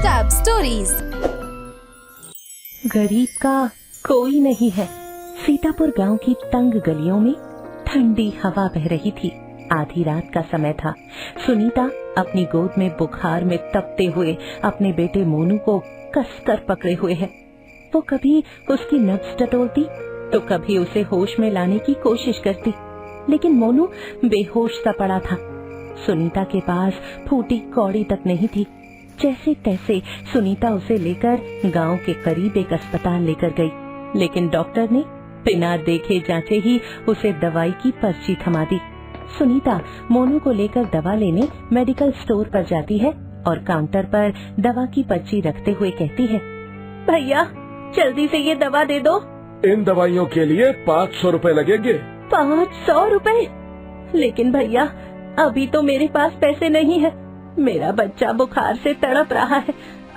किताब स्टोरीज। गरीब का कोई नहीं है। सीतापुर गांव की तंग गलियों में ठंडी हवा बह रही थी। आधी रात का समय था। सुनीता अपनी गोद में बुखार में तपते हुए अपने बेटे मोनू को कसकर पकड़े हुए है। वो कभी उसकी नब्ज टटोलती तो कभी उसे होश में लाने की कोशिश करती, लेकिन मोनू बेहोश सा पड़ा था। सुनीता के पास फूटी कौड़ी तक नहीं थी। जैसे तैसे सुनीता उसे लेकर गांव के करीब एक अस्पताल लेकर गई, लेकिन डॉक्टर ने बिना देखे जांचे ही उसे दवाई की पर्ची थमा दी। सुनीता मोनू को लेकर दवा लेने मेडिकल स्टोर पर जाती है और काउंटर पर दवा की पर्ची रखते हुए कहती है, भैया जल्दी से ये दवा दे दो। इन दवाइयों के लिए 500 रुपए लगेंगे। 500 रुपए? लेकिन भैया अभी तो मेरे पास पैसे नहीं है। मेरा बच्चा बुखार से तड़प रहा है।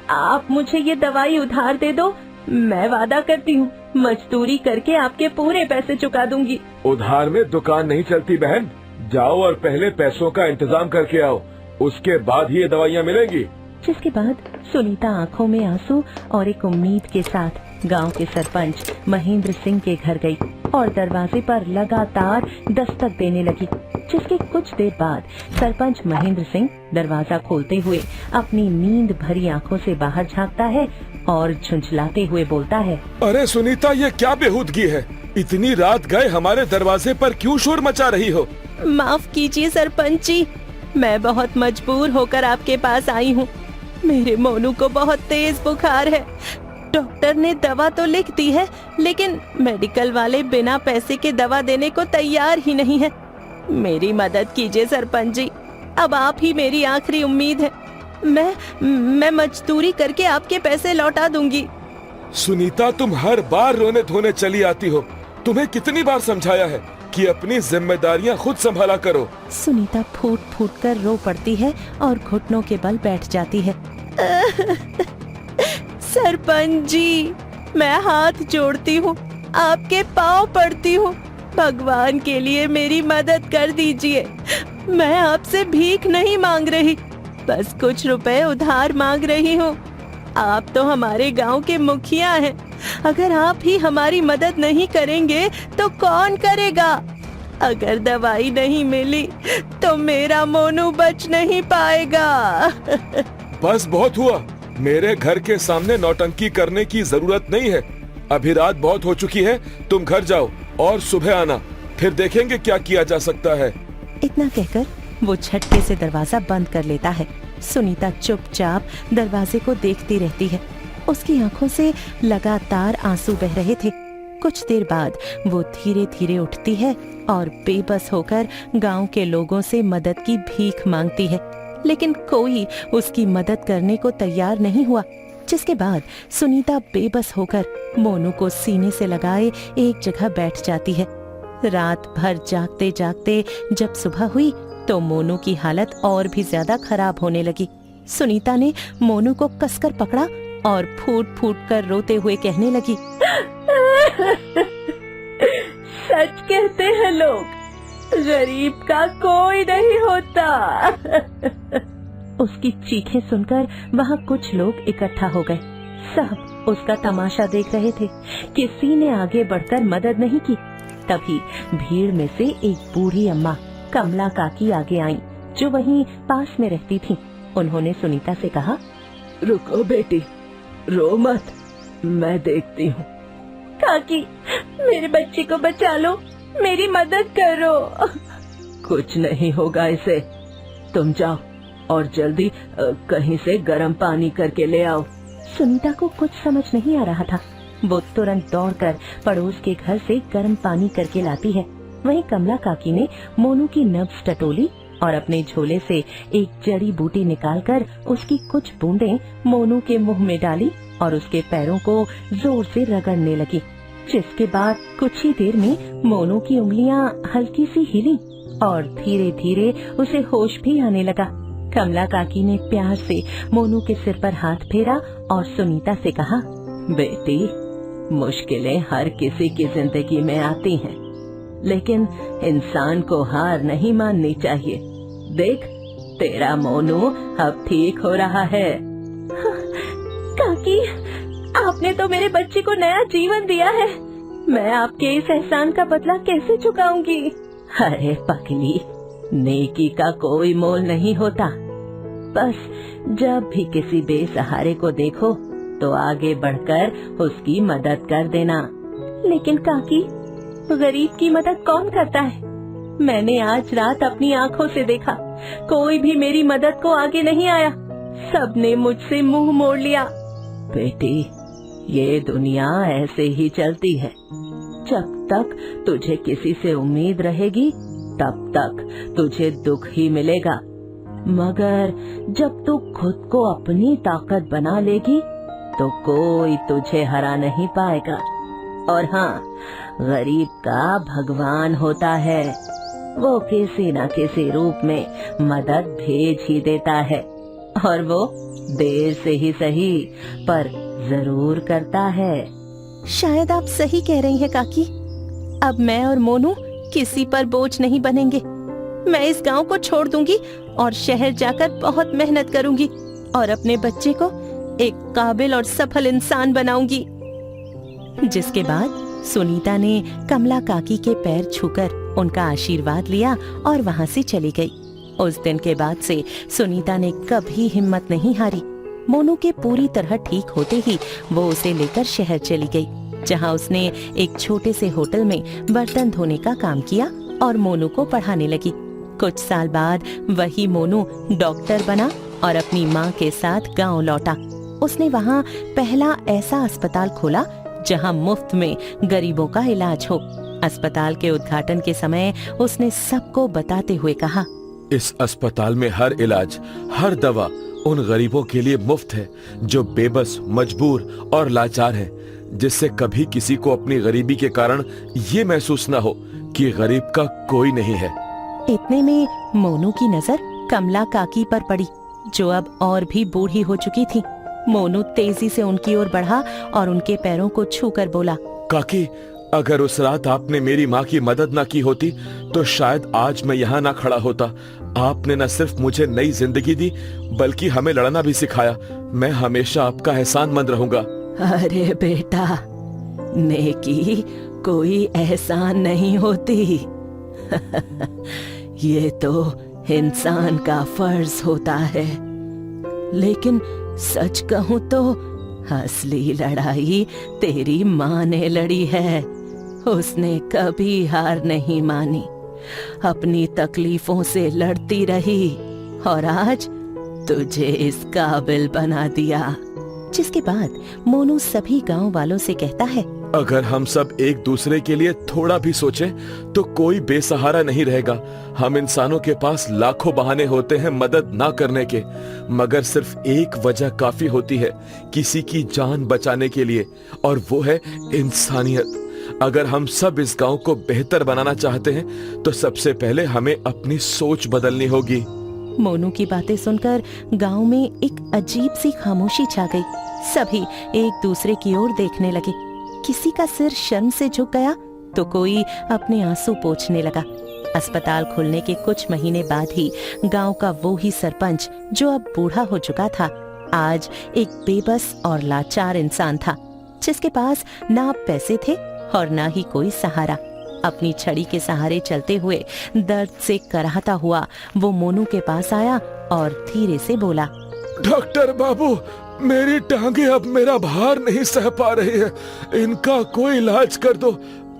आप मुझे ये दवाई उधार दे दो। मैं वादा करती हूँ मजदूरी करके आपके पूरे पैसे चुका दूंगी। उधार में दुकान नहीं चलती बहन। जाओ और पहले पैसों का इंतजाम करके आओ, उसके बाद ही ये दवाइयाँ मिलेंगी। जिसके बाद सुनीता आंखों में आंसू और एक उम्मीद के साथ गांव के सरपंच महेंद्र सिंह के घर गई और दरवाजे पर लगातार दस्तक देने लगी। जिसके कुछ देर बाद सरपंच महेंद्र सिंह दरवाजा खोलते हुए अपनी नींद भरी आंखों से बाहर झांकता है और झुंझलाते हुए बोलता है, अरे सुनीता, ये क्या बेहूदगी है? इतनी रात गए हमारे दरवाजे पर क्यों शोर मचा रही हो? माफ कीजिए सरपंच जी, मैं बहुत मजबूर होकर आपके पास आई हूँ। मेरे मोनू को बहुत तेज बुखार है। डॉक्टर ने दवा तो लिख दी है, लेकिन मेडिकल वाले बिना पैसे के दवा देने को तैयार ही नहीं है। मेरी मदद कीजिए सरपंच जी, अब आप ही मेरी आखिरी उम्मीद है। मैं मजदूरी करके आपके पैसे लौटा दूंगी। सुनीता, तुम हर बार रोने धोने चली आती हो। तुम्हें कितनी बार समझाया है कि अपनी जिम्मेदारियां खुद संभाला करो। सुनीता फूट फूट कर रो पड़ती है और घुटनों के बल बैठ जाती है। सरपंच जी, मैं हाथ जोड़ती हूँ, आपके पाँव पड़ती हूँ। भगवान के लिए मेरी मदद कर दीजिए। मैं आपसे भीख नहीं मांग रही, बस कुछ रुपए उधार मांग रही हूँ। आप तो हमारे गांव के मुखिया हैं। अगर आप ही हमारी मदद नहीं करेंगे तो कौन करेगा? अगर दवाई नहीं मिली तो मेरा मोनू बच नहीं पाएगा। बस बहुत हुआ। मेरे घर के सामने नौटंकी करने की जरूरत नहीं है। अभी रात बहुत हो चुकी है, तुम घर जाओ और सुबह आना, फिर देखेंगे क्या किया जा सकता है। इतना कहकर वो झटके से दरवाजा बंद कर लेता है। सुनीता चुपचाप दरवाजे को देखती रहती है। उसकी आंखों से लगातार आंसू बह रहे थे। कुछ देर बाद वो धीरे धीरे उठती है और बेबस होकर गांव के लोगों से मदद की भीख मांगती है, लेकिन कोई उसकी मदद करने को तैयार नहीं हुआ। जिसके बाद सुनीता बेबस होकर मोनू को सीने से लगाए एक जगह बैठ जाती है। रात भर जागते जागते जब सुबह हुई तो मोनू की हालत और भी ज्यादा खराब होने लगी। सुनीता ने मोनू को कसकर पकड़ा और फूट फूट कर रोते हुए कहने लगी, सच कहते हैं लोग, गरीब का कोई नहीं होता। उसकी चीखें सुनकर वहाँ कुछ लोग इकट्ठा हो गए। सब उसका तमाशा देख रहे थे। किसी ने आगे बढ़कर मदद नहीं की। तभी भीड़ में से एक बूढ़ी अम्मा कमला काकी आगे आईं, जो वहीं पास में रहती थीं। उन्होंने सुनीता से कहा, रुको बेटी, रो मत, मैं देखती हूँ। काकी, मेरे बच्चे को बचा लो, मेरी मदद करो। कुछ नहीं होगा इसे, तुम जाओ और जल्दी कहीं से गर्म पानी करके ले आओ। सुनीता को कुछ समझ नहीं आ रहा था। वो तुरंत दौड़कर पड़ोस के घर से गर्म पानी करके लाती है। वहीं कमला काकी ने मोनू की नब्ज टटोली और अपने झोले से एक जड़ी बूटी निकालकर उसकी कुछ बूंदें मोनू के मुंह में डाली और उसके पैरों को जोर से रगड़ने लगी। जिसके बाद कुछ ही देर में मोनू की उंगलियां हल्की सी हिली और धीरे धीरे उसे होश भी आने लगा। कमला काकी ने प्यार से मोनू के सिर पर हाथ फेरा और सुनीता से कहा, बेटी, मुश्किलें हर किसी की जिंदगी में आती हैं, लेकिन इंसान को हार नहीं माननी चाहिए। देख, तेरा मोनू अब ठीक हो रहा है। काकी, आपने तो मेरे बच्चे को नया जीवन दिया है। मैं आपके इस एहसान का बदला कैसे चुकाऊंगी? अरे पगली, नेकी का कोई मोल नहीं होता। बस जब भी किसी बेसहारे को देखो तो आगे बढ़कर उसकी मदद कर देना। लेकिन काकी, गरीब की मदद कौन करता है? मैंने आज रात अपनी आंखों से देखा, कोई भी मेरी मदद को आगे नहीं आया। सबने मुझसे मुंह मोड़ लिया। बेटी, ये दुनिया ऐसे ही चलती है। जब तक तुझे किसी से उम्मीद रहेगी तब तक तुझे दुख ही मिलेगा, मगर जब तू खुद को अपनी ताकत बना लेगी तो कोई तुझे हरा नहीं पाएगा। और हाँ, गरीब का भगवान होता है, वो किसी न किसी रूप में मदद भेज ही देता है, और वो देर से ही सही पर जरूर करता है। शायद आप सही कह रही हैं काकी। अब मैं और मोनू किसी पर बोझ नहीं बनेंगे। मैं इस गांव को छोड़ दूंगी और शहर जाकर बहुत मेहनत करूंगी और अपने बच्चे को एक काबिल और सफल इंसान बनाऊंगी। जिसके बाद सुनीता ने कमला काकी के पैर छूकर उनका आशीर्वाद लिया और वहाँ से चली गई। उस दिन के बाद से सुनीता ने कभी हिम्मत नहीं हारी। मोनू के पूरी तरह ठीक होते ही वो उसे लेकर शहर चली गई, जहाँ उसने एक छोटे से होटल में बर्तन धोने का काम किया और मोनू को पढ़ाने लगी। कुछ साल बाद वही मोनू डॉक्टर बना और अपनी माँ के साथ गांव लौटा। उसने वहाँ पहला ऐसा अस्पताल खोला जहाँ मुफ्त में गरीबों का इलाज हो। अस्पताल के उद्घाटन के समय उसने सबको बताते हुए कहा, इस अस्पताल में हर इलाज, हर दवा उन गरीबों के लिए मुफ्त है जो बेबस, मजबूर और लाचार हैं, जिससे कभी किसी को अपनी गरीबी के कारण ये महसूस न हो कि गरीब का कोई नहीं है। इतने में मोनू की नजर कमला काकी पर पड़ी, जो अब और भी बूढ़ी हो चुकी थी। मोनू तेजी से उनकी ओर बढ़ा और उनके पैरों को छूकर बोला, काकी, अगर उस रात आपने मेरी माँ की मदद ना की होती तो शायद आज मैं यहाँ ना खड़ा होता। आपने न सिर्फ मुझे नई जिंदगी दी बल्कि हमें लड़ना भी सिखाया। मैं हमेशा आपका एहसानमंद रहूंगा। अरे बेटा, नेकी कोई एहसान नहीं होती। ये तो इंसान का फर्ज होता है। लेकिन सच कहूं तो असली लड़ाई तेरी माँ ने लड़ी है। उसने कभी हार नहीं मानी, अपनी तकलीफों से लड़ती रही और आज तुझे इस काबिल बना दिया। जिसके बाद मोनू सभी गांव वालों से कहता है, अगर हम सब एक दूसरे के लिए थोड़ा भी सोचें तो कोई बेसहारा नहीं रहेगा। हम इंसानों के पास लाखों बहाने होते हैं मदद ना करने के, मगर सिर्फ एक वजह काफी होती है किसी की जान बचाने के लिए, और वो है इंसानियत। अगर हम सब इस गांव को बेहतर बनाना चाहते हैं तो सबसे पहले हमें अपनी सोच बदलनी होगी। मोनू की बातें सुनकर गांव में एक अजीब सी खामोशी छा गई। सभी एक दूसरे की ओर देखने लगे। किसी का सिर शर्म से झुक गया तो कोई अपने आंसू पोंछने लगा। अस्पताल खुलने के कुछ महीने बाद ही गांव का वो ही सरपंच, जो अब बूढ़ा हो चुका था, आज एक बेबस और लाचार इंसान था, जिसके पास ना पैसे थे और ना ही कोई सहारा। अपनी छड़ी के सहारे चलते हुए दर्द से कराहता हुआ वो मोनू के पास आया और धीरे से बोला, डॉक्टर बाबू, मेरी टांगे अब मेरा भार नहीं सह पा रही है। इनका कोई इलाज कर दो,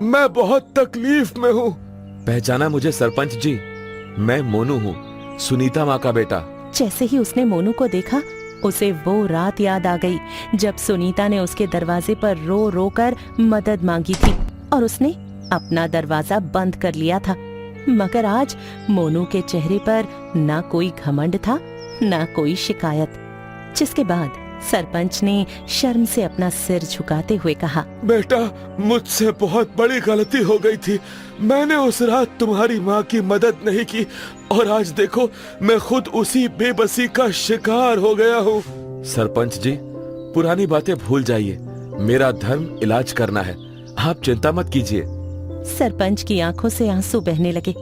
मैं बहुत तकलीफ में हूँ। पहचाना मुझे सरपंच जी? मैं मोनू हूँ, सुनीता माँ का बेटा। जैसे ही उसने मोनू को देखा, उसे वो रात याद आ गई जब सुनीता ने उसके दरवाजे पर रो रो कर मदद मांगी थी और उसने अपना दरवाजा बंद कर लिया था। मगर आज मोनू के चेहरे पर ना कोई घमंड था, ना कोई शिकायत। जिसके बाद सरपंच ने शर्म से अपना सिर झुकाते हुए कहा, बेटा, मुझसे बहुत बड़ी गलती हो गई थी। मैंने उस रात तुम्हारी माँ की मदद नहीं की और आज देखो मैं खुद उसी बेबसी का शिकार हो गया हूँ। सरपंच जी, पुरानी बातें भूल जाइए। मेरा धर्म इलाज करना है, आप चिंता मत कीजिए। सरपंच की आंखों से आंसू बहने लगे,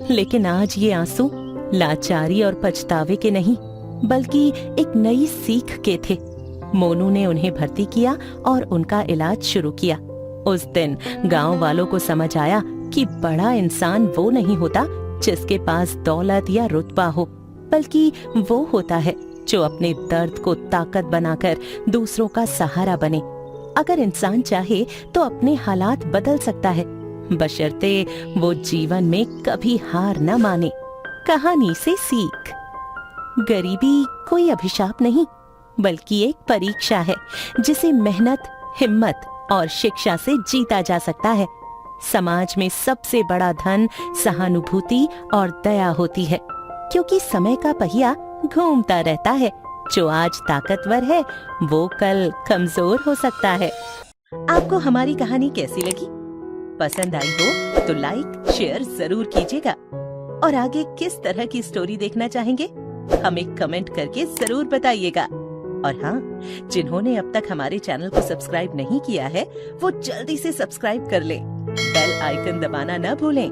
लेकिन आज ये आंसू लाचारी और पछतावे के नहीं बल्कि एक नई सीख के थे। मोनू ने उन्हें भर्ती किया और उनका इलाज शुरू किया। उस दिन गांव वालों को समझ आया कि बड़ा इंसान वो नहीं होता जिसके पास दौलत या रुतबा हो, बल्कि वो होता है जो अपने दर्द को ताकत बनाकर दूसरों का सहारा बने। अगर इंसान चाहे तो अपने हालात बदल सकता है, बशर्ते वो जीवन में कभी हार न माने। कहानी से सीख। गरीबी कोई अभिशाप नहीं, बल्कि एक परीक्षा है जिसे मेहनत, हिम्मत और शिक्षा से जीता जा सकता है। समाज में सबसे बड़ा धन सहानुभूति और दया होती है, क्योंकि समय का पहिया घूमता रहता है। जो आज ताकतवर है वो कल कमजोर हो सकता है। आपको हमारी कहानी कैसी लगी? पसंद आई हो तो लाइक शेयर जरूर कीजिएगा। और आगे किस तरह की स्टोरी देखना चाहेंगे हमें कमेंट करके जरूर बताइएगा। और हाँ, जिन्होंने अब तक हमारे चैनल को सब्सक्राइब नहीं किया है वो जल्दी से सब्सक्राइब कर लें। बेल आइकन दबाना न भूलें